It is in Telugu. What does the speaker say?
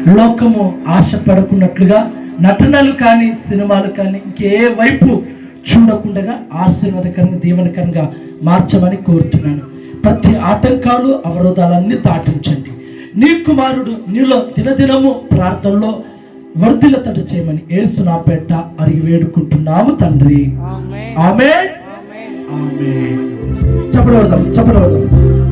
లోకము ఆశపడకున్నట్లుగా నటనలు కానీ సినిమాలు కానీ ఇంకే వైపు చూడకుండా ఆశీర్వాదకరంగా దీవెనకరంగా మార్చమని కోరుతున్నాను. ప్రతి ఆటంకాలు అవరోధాలన్నీ దాటించండి. నీ కుమారుడు నీలో దినదినము ప్రార్థనలో వర్ధిల్లతడు చేయమని యేసు నామమున అడిగి వేడుకుంటున్నాము తండ్రి. ఆమేన్. ఆమేన్. చప్పట్లు కొడదాం.